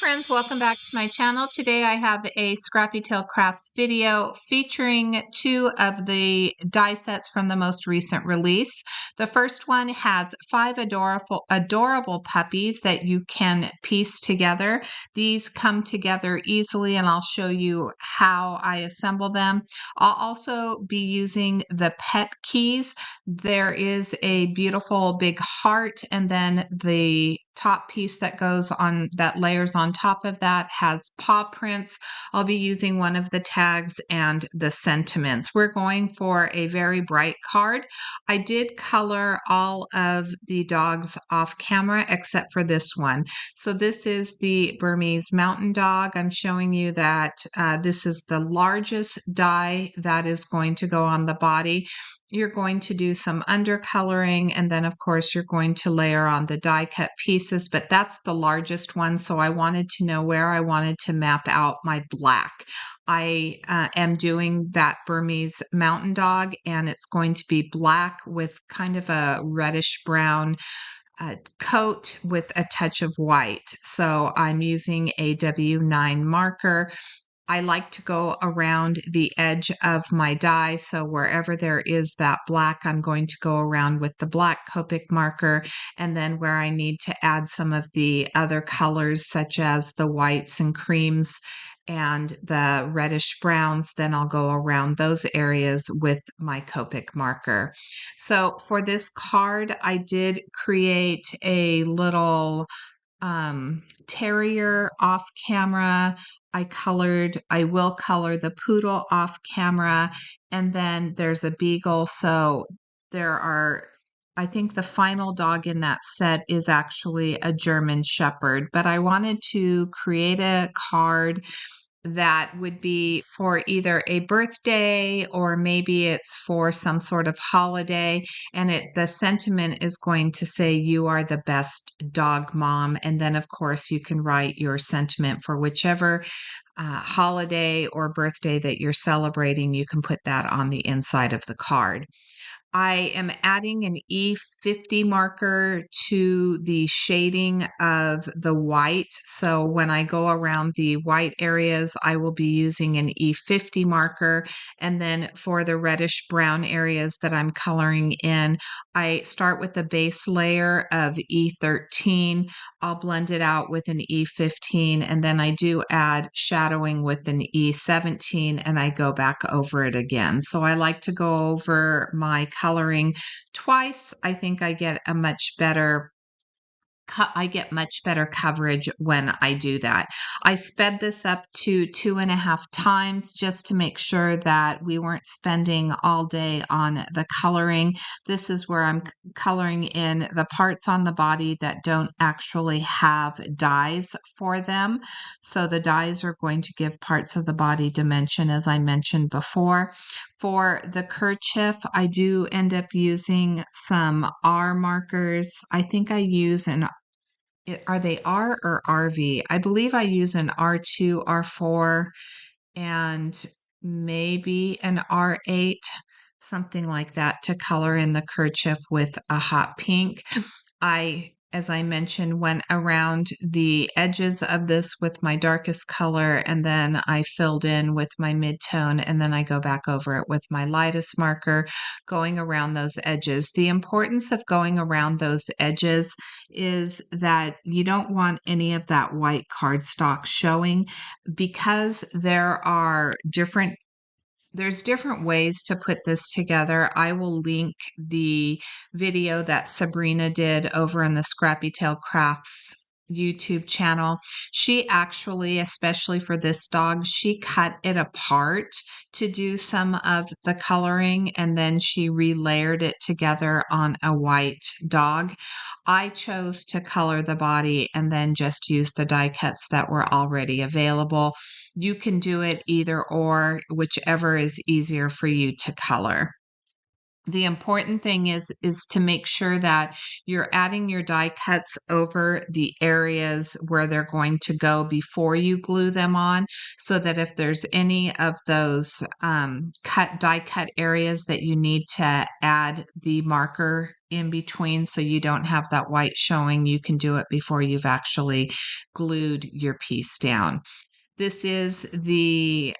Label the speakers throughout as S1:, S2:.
S1: friends, welcome back to my channel. Today I have a Scrappy Tail Crafts video featuring two of the die sets from the most recent release. The first one has 5 adorable puppies that you can piece together. These come together easily and I'll show you how I assemble them. I'll also be using the pet keys. There is a beautiful big heart, and then the top piece that goes on, that layers on top of that, has paw prints. I'll be using one of the tags and the sentiments. We're going for a very bright card. I did color all of the dogs off camera except for this one. So this is the Burmese Mountain Dog. I'm showing you that this is the largest die that is going to go on the body. You're going to do some undercoloring, and then of course you're going to layer on the die cut pieces, but that's the largest one, so I wanted to know where I wanted to map out my black. I am doing that Burmese Mountain Dog, and it's going to be black with kind of a reddish brown coat with a touch of white. So I'm using a W9 marker. I like to go around the edge of my die, so wherever there is that black, I'm going to go around with the black Copic marker, and then where I need to add some of the other colors, such as the whites and creams and the reddish browns, then I'll go around those areas with my Copic marker. So for this card, I did create a little terrier off camera. I will color the poodle off camera, and then there's a beagle. So there are, I think the final dog in that set is actually a German Shepherd, but I wanted to create a card that would be for either a birthday or maybe it's for some sort of holiday, and the sentiment is going to say you are the best dog mom, and then of course you can write your sentiment for whichever holiday or birthday that you're celebrating. You can put that on the inside of the card. I am adding an E50 marker to the shading of the white. So when I go around the white areas, I will be using an E50 marker. And then for the reddish brown areas that I'm coloring in, I start with the base layer of E13. I'll blend it out with an E15, and then I do add shadowing with an E17, and I go back over it again. So I like to go over my coloring twice. I think I get a much better coverage when I do that. I sped this up to 2.5 times just to make sure that we weren't spending all day on the coloring. This is where I'm coloring in the parts on the body that don't actually have dies for them. So the dies are going to give parts of the body dimension, as I mentioned before. For the kerchief, I do end up using some R markers. I think I use are they R or RV? I believe I use an R2, R4, and maybe an R8, something like that, to color in the kerchief with a hot pink. As I mentioned, went around the edges of this with my darkest color, and then I filled in with my mid-tone, and then I go back over it with my lightest marker, going around those edges. The importance of going around those edges is that you don't want any of that white cardstock showing, because there's different ways to put this together. I will link the video that Sabrina did over in the Scrappy Tail Crafts YouTube channel. She actually, especially for this dog, she cut it apart to do some of the coloring, and then she relayered it together on a white dog. I chose to color the body and then just use the die cuts that were already available. You can do it either or, whichever is easier for you to color. The important thing is to make sure that you're adding your die cuts over the areas where they're going to go before you glue them on, so that if there's any of those die cut areas that you need to add the marker in between so you don't have that white showing. You can do it before you've actually glued your piece down. This is the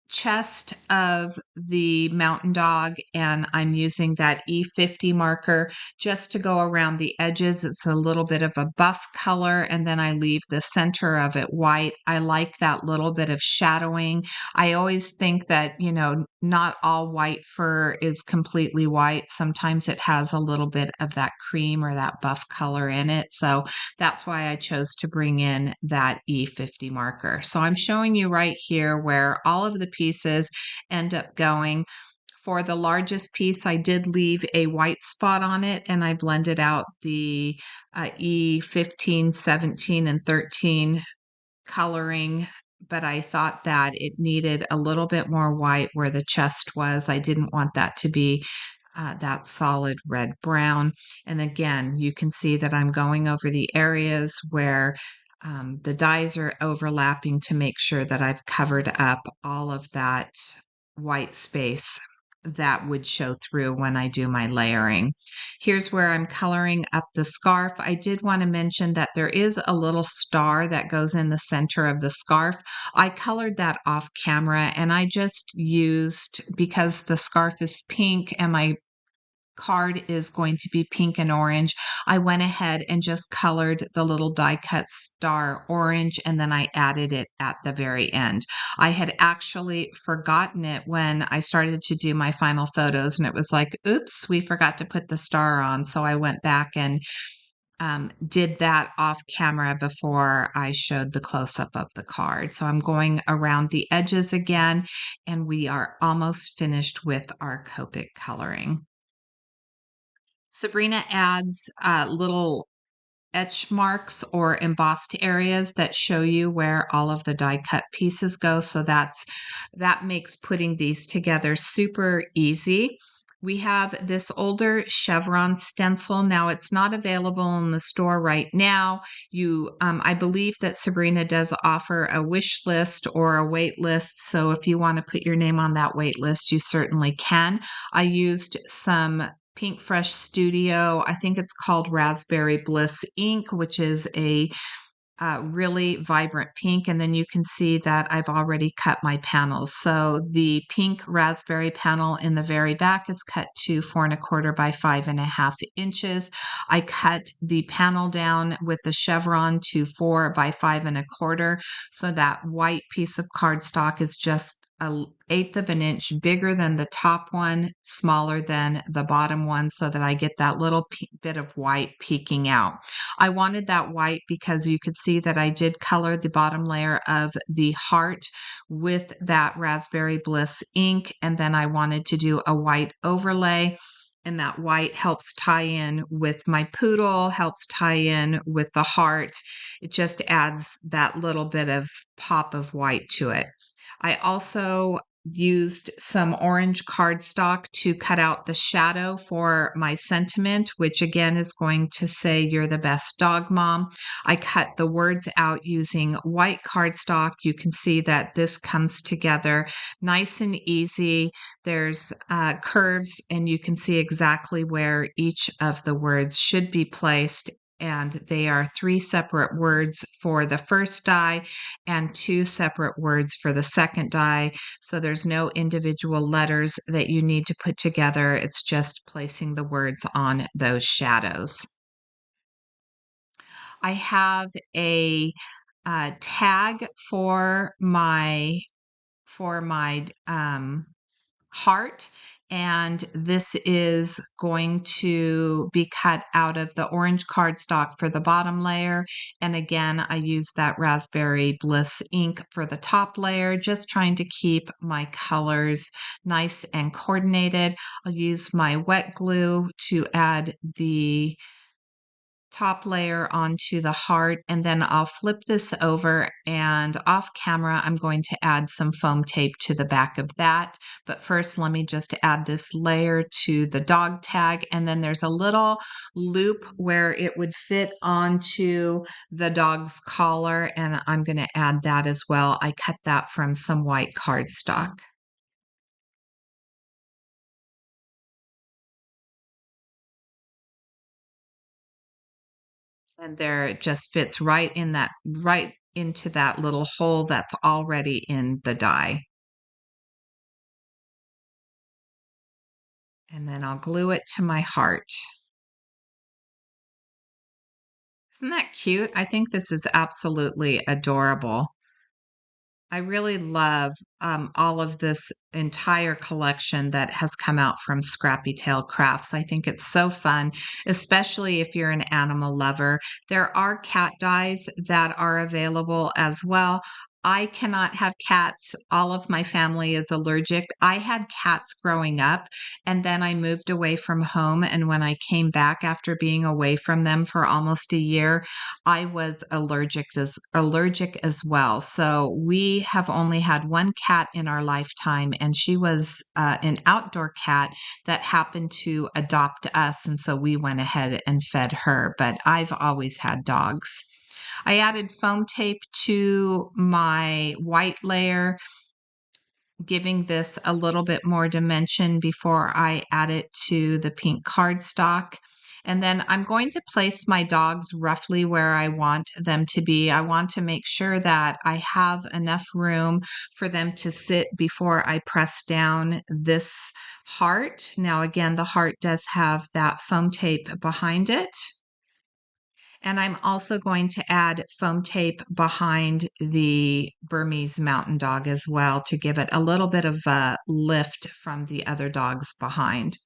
S1: chest of the mountain dog, and I'm using that E50 marker just to go around the edges. It's a little bit of a buff color, and then I leave the center of it white. I like that little bit of shadowing. I always think that, not all white fur is completely white. Sometimes it has a little bit of that cream or that buff color in it. So that's why I chose to bring in that E50 marker. So I'm showing you right here where all of the pieces end up going. For the largest piece, I did leave a white spot on it, and I blended out the E15, 17, and 13 coloring, but I thought that it needed a little bit more white where the chest was. I didn't want that to be that solid red brown. And again, you can see that I'm going over the areas where the dyes are overlapping to make sure that I've covered up all of that white space that would show through when I do my layering. Here's where I'm coloring up the scarf. I did want to mention that there is a little star that goes in the center of the scarf. I colored that off camera, and I just used, because the scarf is pink and my card is going to be pink and orange, I went ahead and just colored the little die cut star orange, and then I added it at the very end. I had actually forgotten it when I started to do my final photos, and it was like, oops, we forgot to put the star on. So I went back and did that off camera before I showed the close up of the card. So I'm going around the edges again, and we are almost finished with our Copic coloring. Sabrina adds little etch marks or embossed areas that show you where all of the die cut pieces go. So that makes putting these together super easy. We have this older chevron stencil. Now it's not available in the store right now. I believe that Sabrina does offer a wish list or a wait list. So if you want to put your name on that wait list, you certainly can. I used some Pink Fresh Studio. I think it's called Raspberry Bliss ink, which is a really vibrant pink. And then you can see that I've already cut my panels. So the pink raspberry panel in the very back is cut to 4¼ by 5½ inches. I cut the panel down with the chevron to 4 by 5¼ so that white piece of cardstock is just an 1/8 of an inch bigger than the top one, smaller than the bottom one, so that I get that little bit of white peeking out. I wanted that white because you could see that I did color the bottom layer of the heart with that Raspberry Bliss ink, and then I wanted to do a white overlay, and that white helps tie in with my poodle, helps tie in with the heart. It just adds that little bit of pop of white to it. I also used some orange cardstock to cut out the shadow for my sentiment, which again is going to say, "You're the best dog mom." I cut the words out using white cardstock. You can see that this comes together nice and easy. There's curves, and you can see exactly where each of the words should be placed. And they are 3 separate words for the first die and 2 separate words for the second die. So there's no individual letters that you need to put together. It's just placing the words on those shadows. I have a tag for my heart, and this is going to be cut out of the orange cardstock for the bottom layer. And again, I use that Raspberry Bliss ink for the top layer, just trying to keep my colors nice and coordinated. I'll use my wet glue to add the top layer onto the heart, and then I'll flip this over, and off camera I'm going to add some foam tape to the back of that. But first, let me just add this layer to the dog tag, and then there's a little loop where it would fit onto the dog's collar, and I'm going to add that as well. I cut that from some white cardstock. And there it just fits right into that little hole that's already in the die. And then I'll glue it to my heart. Isn't that cute? I think this is absolutely adorable. I really love all of this entire collection that has come out from Scrappy Tail Crafts. I think it's so fun, especially if you're an animal lover. There are cat dies that are available as well. I cannot have cats. All of my family is allergic. I had cats growing up, and then I moved away from home. And when I came back after being away from them for almost a year, I was allergic as well. So we have only had one cat in our lifetime, and she was an outdoor cat that happened to adopt us, and so we went ahead and fed her. But I've always had dogs. I added foam tape to my white layer, giving this a little bit more dimension before I add it to the pink cardstock. And then I'm going to place my dogs roughly where I want them to be. I want to make sure that I have enough room for them to sit before I press down this heart. Now, again, the heart does have that foam tape behind it. And I'm also going to add foam tape behind the Burmese Mountain Dog as well to give it a little bit of a lift from the other dogs behind.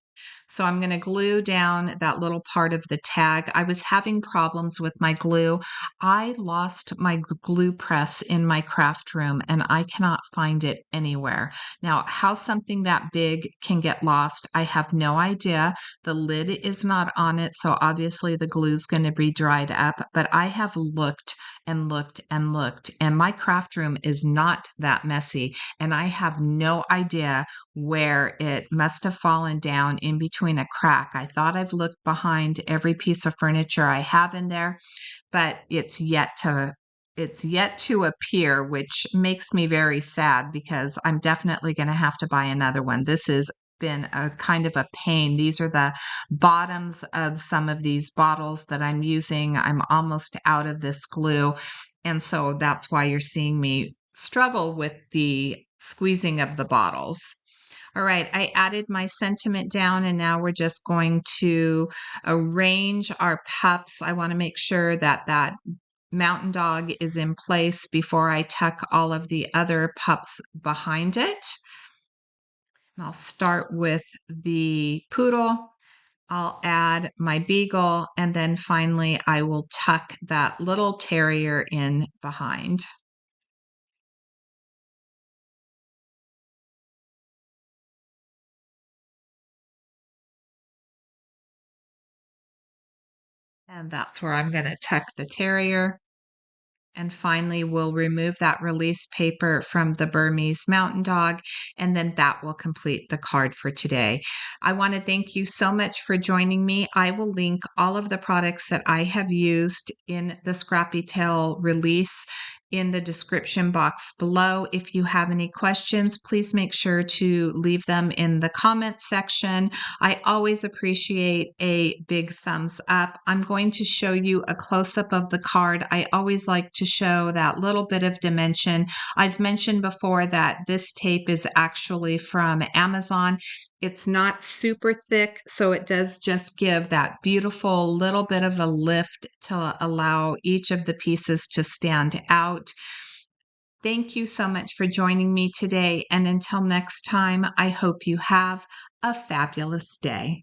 S1: So I'm going to glue down that little part of the tag. I was having problems with my glue. I lost my glue press in my craft room and I cannot find it anywhere. Now, how something that big can get lost, I have no idea. The lid is not on it, so obviously the glue's going to be dried up, but I have looked and looked and looked, and my craft room is not that messy, and I have no idea where it must have fallen down in between a crack. I thought I've looked behind every piece of furniture I have in there, but it's yet to appear, which makes me very sad because I'm definitely going to have to buy another one. This has been a kind of a pain. These are the bottoms of some of these bottles that I'm using. I'm almost out of this glue, and so that's why you're seeing me struggle with the squeezing of the bottles. All right, I added my sentiment down, and now we're just going to arrange our pups. I want to make sure that that mountain dog is in place before I tuck all of the other pups behind it. And I'll start with the poodle. I'll add my beagle, and then finally I will tuck that little terrier in behind. And that's where I'm going to tuck the terrier. And finally, we'll remove that release paper from the Burmese Mountain Dog, and then that will complete the card for today. I want to thank you so much for joining me. I will link all of the products that I have used in the Scrappy Tail release in the description box below. If you have any questions, please make sure to leave them in the comments section. I always appreciate a big thumbs up. I'm going to show you a close-up of the card. I always like to show that little bit of dimension. I've mentioned before that this tape is actually from Amazon. It's not super thick, so it does just give that beautiful little bit of a lift to allow each of the pieces to stand out. Thank you so much for joining me today, and until next time, I hope you have a fabulous day.